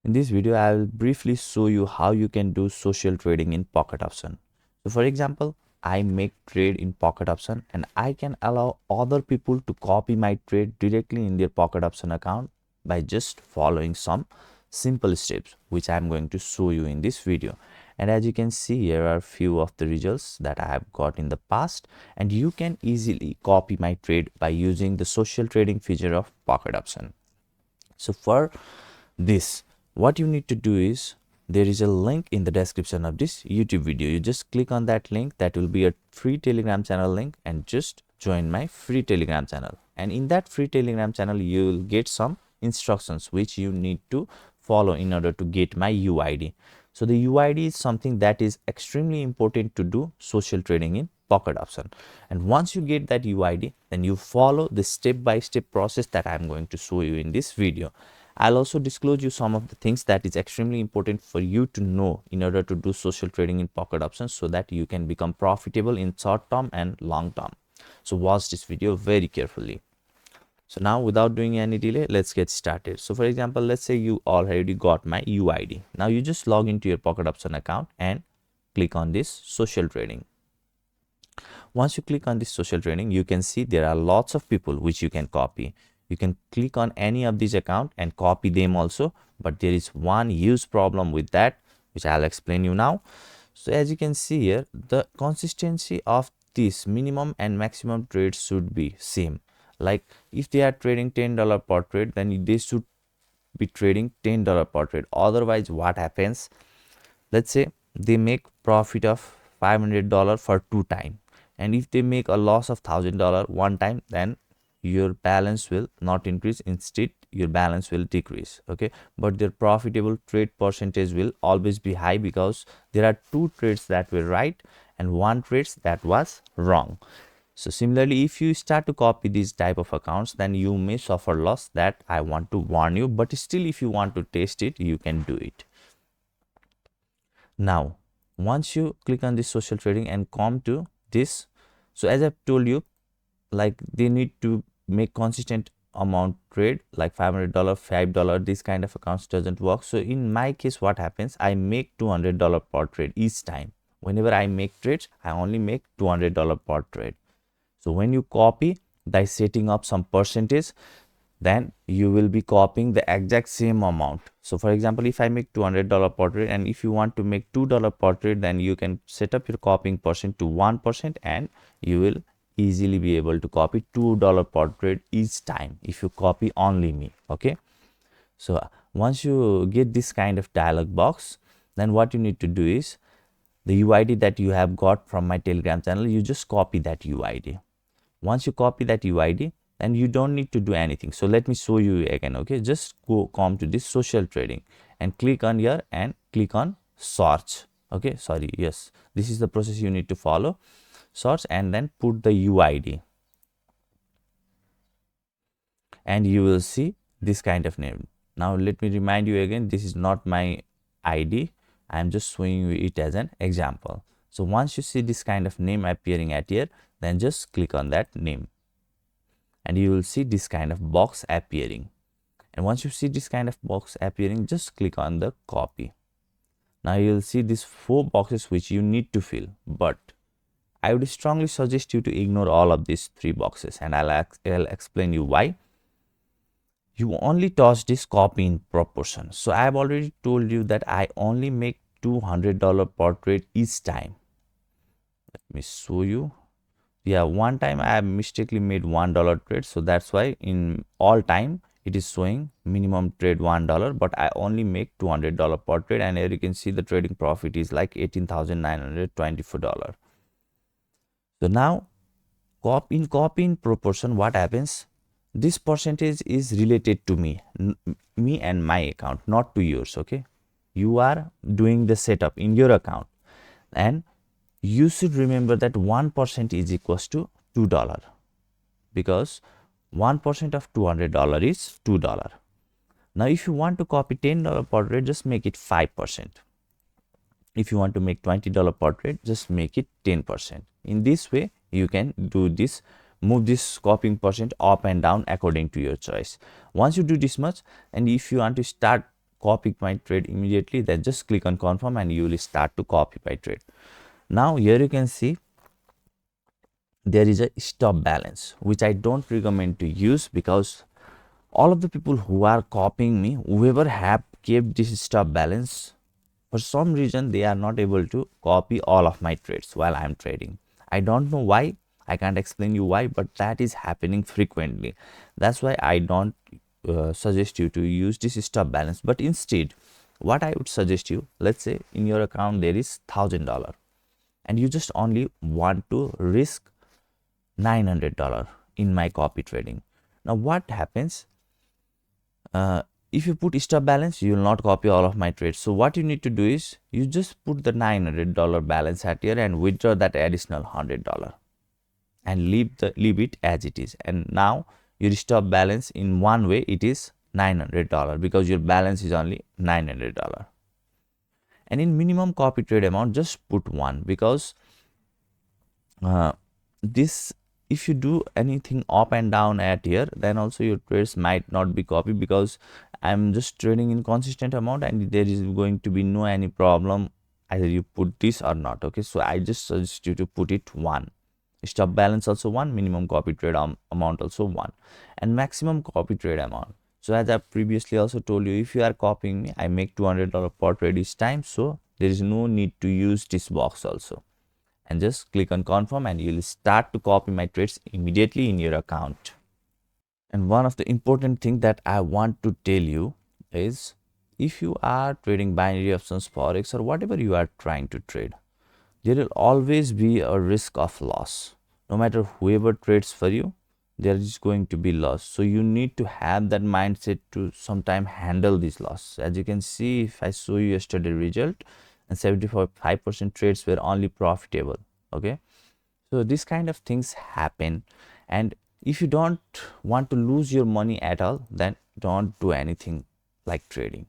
In this video, I will briefly show you how you can do social trading in Pocket Option. So for example, I make trade in Pocket Option and I can allow other people to copy my trade directly in their Pocket Option account by just following some simple steps which I am going to show you in this video. And as you can see, here are few of the results that I have got in the past, and you can easily copy my trade by using the social trading feature of Pocket Option. So for this, what you need to do is, there is a link in the description of this YouTube video. You just click on that link. That will be a free Telegram channel link, and just join my free Telegram channel. And in that free Telegram channel, you will get some instructions which you need to follow in order to get my UID. So the UID is something that is extremely important to do social trading in Pocket Option. And once you get that UID, then you follow the step-by-step process that I'm going to show you in this video. I'll also disclose you some of the things that is extremely important for you to know in order to do social trading in Pocket Options, so that you can become profitable in short term and long term. So watch this video very carefully. So now, without doing any delay, let's get started. So for example, let's say you already got my UID. Now you just log into your Pocket Option account and click on this social trading. Once you click on this social trading, you can see there are lots of people which you can copy. You can click on any of these account and copy them also, but there is one huge problem with that, which I'll explain you now. So as you can see here, the consistency of this minimum and maximum trades should be same. Like if they are trading $10 per trade, then they should be trading $10 per trade. Otherwise, what happens? Let's say they make profit of $500 for 2 times, and if they make a loss of $1,000 one time, then your balance will not increase, instead your balance will decrease. Okay, but their profitable trade percentage will always be high, because there are 2 trades that were right and 1 trade that was wrong. So similarly, if you start to copy these type of accounts, then you may suffer loss. That I want to warn you, but still, if you want to test it, you can do it. Now once you click on this social trading and come to this, so as I've told you, like they need to make consistent amount trade, like $500, $5. This kind of accounts doesn't work. So in my case, what happens, I make $200 per trade each time. Whenever I make trades, I only make $200 per trade. So when you copy by setting up some percentage, then you will be copying the exact same amount. So for example, if I make $200 per trade, and if you want to make $2 per trade, then you can set up your copying percent to 1%, and you will easily be able to copy $2 per trade each time if you copy only me. Okay, so once you get this kind of dialog box, then what you need to do is, the UID that you have got from my Telegram channel, you just copy that UID. Once you copy that UID, then you don't need to do anything. So let me show you again. Okay, just come to this social trading and click on here and click on search. Okay, sorry, yes, this is the process you need to follow. Search and then put the UID, and you will see this kind of name. Now let me remind you again, this is not my ID. I am just showing you it as an example. So once you see this kind of name appearing at here, then just click on that name, and you will see this kind of box appearing. And once you see this kind of box appearing, just click on the copy. Now you will see these 4 boxes which you need to fill, but I would strongly suggest you to ignore all of these 3 boxes, and I'll explain you why. You only touch this copy in proportion. So I have already told you that I only make $200 per trade each time. Let me show you. Yeah, one time I have mistakenly made $1 trade, so that's why in all time it is showing minimum trade $1, but I only make $200 per trade, and here you can see the trading profit is like $18,924. So now copy in proportion, what happens, this percentage is related to me and my account, not to yours. Okay, you are doing the setup in your account, and you should remember that 1% is equals to $2, because 1% of $200 is $2. Now if you want to copy $10 per trade, just make it 5%. If you want to make $20 per trade, just make it 10%. In this way, you can do this, move this copying percent up and down according to your choice. Once you do this much, and if you want to start copy my trade immediately, then just click on confirm and you will start to copy my trade. Now here you can see there is a stop balance, which I don't recommend to use, because all of the people who are copying me, whoever have kept this stop balance, for some reason they are not able to copy all of my trades while I am trading. I don't know why, I can't explain you why, but that is happening frequently. That's why I don't suggest you to use this stop balance. But instead, what I would suggest you, let's say in your account there is $1,000 and you just only want to risk $900 in my copy trading. Now what happens, if you put stop balance, you will not copy all of my trades. So what you need to do is you just put the $900 balance at here and withdraw that additional $100 and leave it as it is. And now your stop balance in one way it is $900 because your balance is only $900. And in minimum copy trade amount, just put one, because this, if you do anything up and down at here, then also your trades might not be copied, because I'm just trading in consistent amount and there is going to be no any problem either you put this or not. Okay, so I just suggest you to put it one. Stop balance also one, minimum copy trade amount also one, and maximum copy trade amount. So as I previously also told you, if you are copying me, I make $200 per trade each time, so there is no need to use this box also. And just click on confirm and you'll start to copy my trades immediately in your account. And one of the important thing that I want to tell you is, if you are trading binary options, forex, or whatever you are trying to trade, there will always be a risk of loss. No matter whoever trades for you, there is going to be loss. So you need to have that mindset to sometime handle this loss. As you can see, if I show you yesterday result, and 75% trades were only profitable. Okay, so this kind of things happen, and if you don't want to lose your money at all, then don't do anything like trading.